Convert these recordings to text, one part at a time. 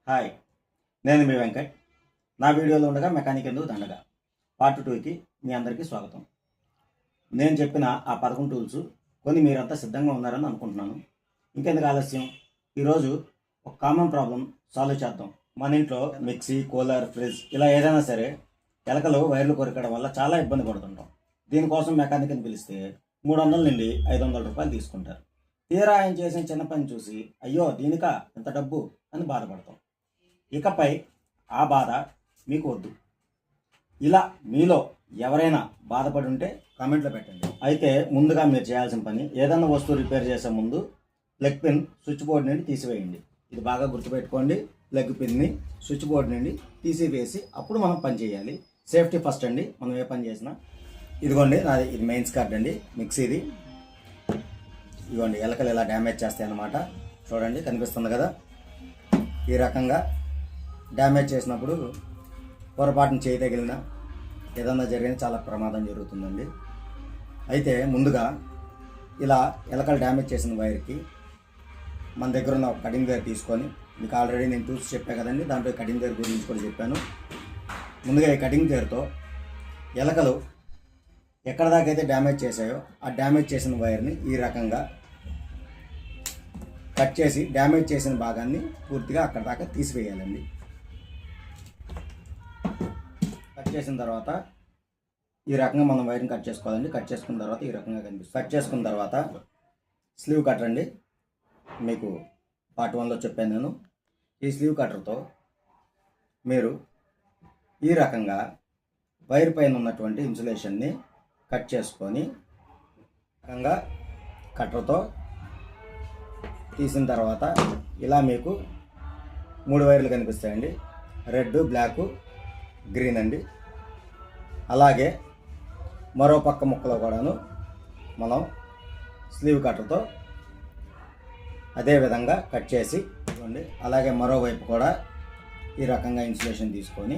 Hi, నేను మీ వెంకట్. నా వీడియోలో ఉండగా మెకానిక్ ఎందుకు దండగా పార్ట్ 2కి మీ అందరికీ స్వాగతం. నేను చెప్పిన ఆ 11 టూల్స్ కొన్ని మీరంతా సిద్ధంగా ఉన్నారని అనుకుంటున్నాను. ఇంకెందుకు ఆలస్యం, ఈరోజు ఒక కామన్ ప్రాబ్లం సాల్వ్ చేద్దాం. మన ఇంట్లో మిక్సీ, కూలర్, ఫ్రిడ్జ్ ఇలా ఏదైనా సరే ఎలకలు వైర్లు కొరకడం వల్ల చాలా ఇబ్బంది పడుతుంటాం. దీనికోసం మెకానిక్ని పిలిస్తే 300 నుండి 500 రూపాయలు తీసుకుంటారు. తీరా ఆయన చేసిన చిన్న పని చూసి అయ్యో దీనికా ఎంత డబ్బు అని బాధపడతాం. ఇకపై ఆ బాధ మీకు వద్దు. ఇలా మీలో ఎవరైనా బాధపడి ఉంటే కామెంట్లో పెట్టండి. అయితే ముందుగా మీరు చేయాల్సిన పని, ఏదైనా వస్తువు రిపేర్ చేసే ముందు ప్లగ్ పిన్ స్విచ్ బోర్డ్ నుండి తీసివేయండి. ఇది బాగా గుర్తుపెట్టుకోండి. ప్లగ్ పిన్ని స్విచ్ బోర్డ్ నుండి తీసివేసి అప్పుడు మనం పని చేయాలి. సేఫ్టీ ఫస్ట్ అండి. మనం ఏ పని చేసినా. ఇదిగోండి నాది, ఇది మెయిన్స్ కార్డ్ అండి మిక్సీది. ఇదిగోండి ఎలకలు ఇలా డ్యామేజ్ చేస్తాయి అన్నమాట. చూడండి, కనిపిస్తుంది కదా. ఈ రకంగా డ్యామేజ్ చేసినప్పుడు పొరపాటున చేయి తగిలినా ఏదన్నా జరిగినా చాలా ప్రమాదం జరుగుతుందండి. అయితే ముందుగా ఇలా ఎలకలు డ్యామేజ్ చేసిన వైర్కి మన దగ్గర ఉన్న కటింగ్ వైర్ తీసుకొని, మీకు ఆల్రెడీ నేను చూసి చెప్పాను కదండి, దాంట్లో కటింగ్ వైర్ గురించి కూడా చెప్పాను. ముందుగా ఈ కటింగ్ వైర్తో ఎలకలు ఎక్కడ దాకా అయితే డ్యామేజ్ చేశాయో ఆ డ్యామేజ్ చేసిన వైర్ని ఈ రకంగా కట్ చేసి డ్యామేజ్ చేసిన భాగాన్ని పూర్తిగా అక్కడ దాకా తీసివేయాలండి. కట్ చేసిన తర్వాత ఈ రకంగా మనం వైర్ని కట్ చేసుకోవాలండి. కట్ చేసుకున్న తర్వాత ఈ రకంగా కనిపిస్తుంది. కట్ చేసుకున్న తర్వాత స్లీవ్ కటర్ అండి, మీకు పార్ట్ 1లో చెప్పాను నేను. ఈ స్లీవ్ కట్టర్తో మీరు ఈ రకంగా వైర్ పైన ఉన్నటువంటి ఇన్సులేషన్ని కట్ చేసుకొని రకంగా కట్టర్తో తీసిన తర్వాత ఇలా మీకు 3 వైర్లు కనిపిస్తాయండి. రెడ్, బ్లాక్, గ్రీన్ అండి. అలాగే మరో పక్క ముక్కలో కూడాను మనం స్లీవ్ కట్టర్తో అదే విధంగా కట్ చేసి ఇవ్వండి. అలాగే మరోవైపు కూడా ఈ రకంగా ఇన్సులేషన్ తీసుకొని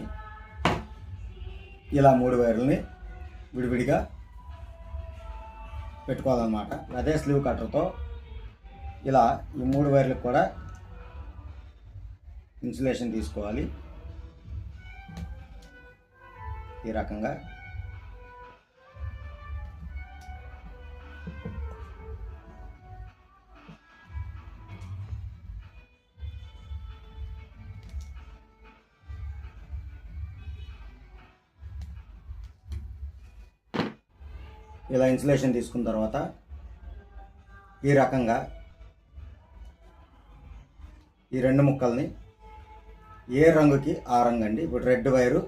ఇలా 3 వైర్లని విడివిడిగా పెట్టుకోవాలన్నమాట. అదే స్లీవ్ కట్టర్తో ఇలా ఈ 3 వైర్లకు కూడా ఇన్సులేషన్ తీసుకోవాలి. ఈ రకంగా ఇన్సులేషన్ తీసుకున్న తర్వాత ఈ రకంగా ఈ 2 ముక్కల్ని ఏ రంగుకి ఆ రంగు అండి. ఇప్పుడు రెడ్ వైరు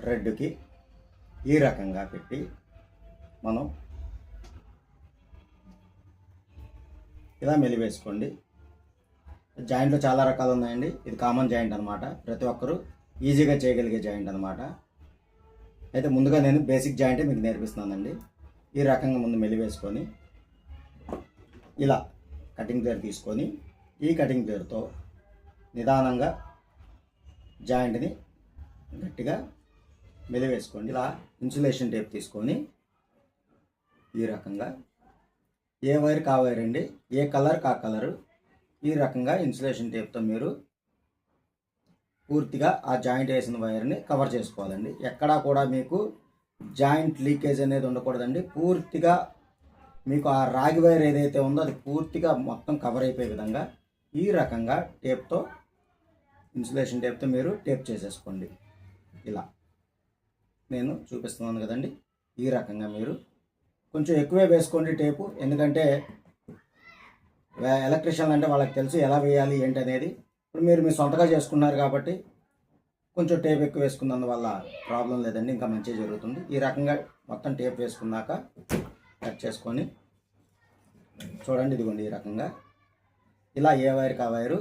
రెడ్కి ఈ రకంగా పెట్టి మనం ఇలా మెలివేసుకోండి. జాయింట్లో చాలా రకాలు ఉన్నాయండి. ఇది కామన్ జాయింట్ అనమాట. ప్రతి ఒక్కరూ ఈజీగా చేయగలిగే జాయింట్ అనమాట. అయితే ముందుగా నేను బేసిక్ జాయింటే మీకు నేర్పిస్తున్నానండి. ఈ రకంగా ముందు మెలివేసుకొని ఇలా కటింగ్ ప్లేర్ తీసుకొని ఈ కటింగ్ ప్లేర్తో నిదానంగా జాయింట్ని గట్టిగా మెలివేసుకోండి. ఇలా ఇన్సులేషన్ టేప్ తీసుకొని ఈ రకంగా ఏ వైర్ కా వైర్ అండి, ఏ కలర్ కా కలరు ఈ రకంగా ఇన్సులేషన్ టేప్తో మీరు పూర్తిగా ఆ జాయింట్ వేసిన వైర్ని కవర్ చేసుకోవాలండి. ఎక్కడా కూడా మీకు జాయింట్ లీకేజ్ అనేది ఉండకూడదండి. పూర్తిగా మీకు ఆ రాగి వైర్ ఏదైతే ఉందో అది పూర్తిగా మొత్తం కవర్ అయిపోయే విధంగా ఈ రకంగా టేప్తో, ఇన్సులేషన్ టేప్తో మీరు టేప్ చేసేసుకోండి. ఇలా నేను చూపిస్తున్నాను కదండి. ఈ రకంగా మీరు కొంచెం ఎక్కువే వేసుకోండి టేపు. ఎందుకంటే ఎలక్ట్రీషియన్ అంటే వాళ్ళకి తెలుసు ఎలా వేయాలి ఏంటి అనేది. ఇప్పుడు మీరు మీ సొంతగా చేసుకున్నారు కాబట్టి కొంచెం టేప్ ఎక్కువ వేసుకున్నందువల్ల ప్రాబ్లం లేదండి, ఇంకా మంచిగా జరుగుతుంది. ఈ రకంగా మొత్తం టేప్ వేసుకున్నాక కట్ చేసుకొని చూడండి. ఇదిగోండి ఈ రకంగా ఇలా ఏ వైర్కి ఆ వైరు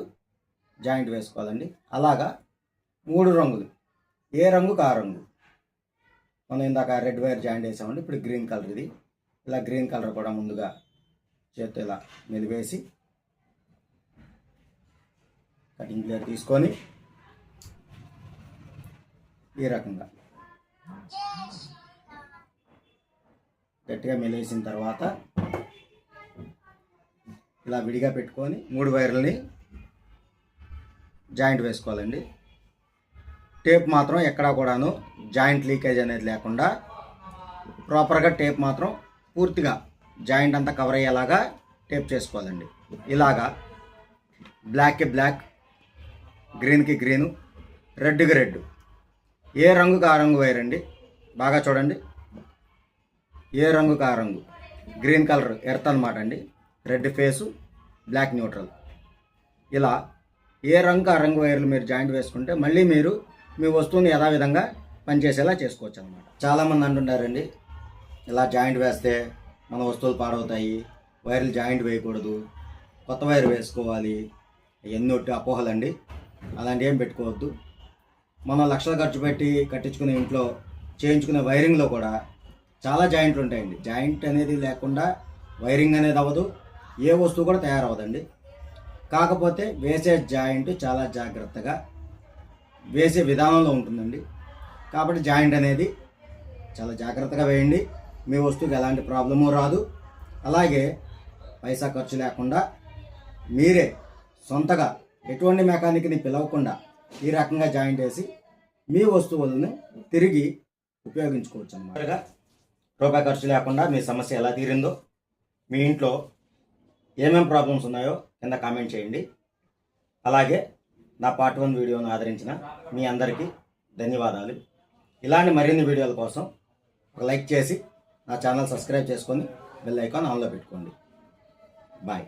జాయింట్ వేసుకోవాలండి. అలాగా 3 రంగులు, ఏ రంగుకి ఆ రంగు. మనం ఇందాక రెడ్ వైర్ జాయింట్ వేసామండి. ఇప్పుడు గ్రీన్ కలర్ ఇది. ఇలా గ్రీన్ కలర్ కూడా ముందుగా చేత్తో ఇలా మెలివేసి కటింగ్ ప్లేర్ తీసుకొని ఈ రకంగా గట్టిగా మెలివేసిన తర్వాత ఇలా విడిగా పెట్టుకొని 3 వైర్లని జాయింట్ వేసుకోవాలండి. టేప్ మాత్రం ఎక్కడా కూడాను జాయింట్ లీకేజ్ అనేది లేకుండా ప్రాపర్గా టేప్ మాత్రం పూర్తిగా జాయింట్ అంతా కవర్ అయ్యేలాగా టేప్ చేసుకోవాలండి. ఇలాగా బ్లాక్కి బ్లాక్, గ్రీన్కి గ్రీను, రెడ్కి రెడ్, ఏ రంగుకి ఆ రంగు వేయరండి. బాగా చూడండి, ఏ రంగుకి ఆ రంగు. గ్రీన్ కలర్ ఎర్త్ అనమాట అండి, రెడ్ ఫేసు, బ్లాక్ న్యూట్రల్. ఇలా ఏ రంగు ఆ రంగు వైర్లు మీరు జాయింట్ వేసుకుంటే మళ్ళీ మీరు మీ వస్తువుని యథావిధంగా పనిచేసేలా చేసుకోవచ్చు అనమాట. చాలామంది అంటుంటారండి, ఇలా జాయింట్ వేస్తే మన వస్తువులు పాడవుతాయి, వైర్లు జాయింట్ వేయకూడదు, కొత్త వైర్ వేసుకోవాలి, ఎన్ని ఒట్టి అపోహలండి. అలాంటి ఏం పెట్టుకోవద్దు. మనం లక్షలు ఖర్చు పెట్టి కట్టించుకునే ఇంట్లో చేయించుకునే వైరింగ్లో కూడా చాలా జాయింట్లు ఉంటాయండి. జాయింట్ అనేది లేకుండా వైరింగ్ అనేది అవ్వదు, ఏ వస్తువు కూడా తయారవ్వదండి. కాకపోతే వేసే జాయింట్ చాలా జాగ్రత్తగా వేసే విధానంలో ఉంటుందండి. కాబట్టి జాయింట్ అనేది చాలా జాగ్రత్తగా వేయండి, మీ వస్తువుకి ఎలాంటి ప్రాబ్లము రాదు. అలాగే పైసా ఖర్చు లేకుండా మీరే సొంతగా ఎటువంటి మెకానిక్ని పిలవకుండా ఈ రకంగా జాయింట్ వేసి మీ వస్తువులను తిరిగి ఉపయోగించుకోవచ్చు అన్నమాట. రూపాయి ఖర్చు లేకుండా మీ సమస్య ఎలా తీరిందో, మీ ఇంట్లో ఏమేమి ప్రాబ్లమ్స్ ఉన్నాయో కింద కామెంట్ చేయండి. అలాగే నా పార్ట్ 1 వీడియోను ఆదరించిన మీ అందరికీ ధన్యవాదాలు. ఇలాంటి మరిన్ని వీడియోల కోసం ఒక లైక్ చేసి నా ఛానల్ సబ్స్క్రైబ్ చేసుకొని బెల్ ఐకాన్ ఆన్లో పెట్టుకోండి. బాయ్.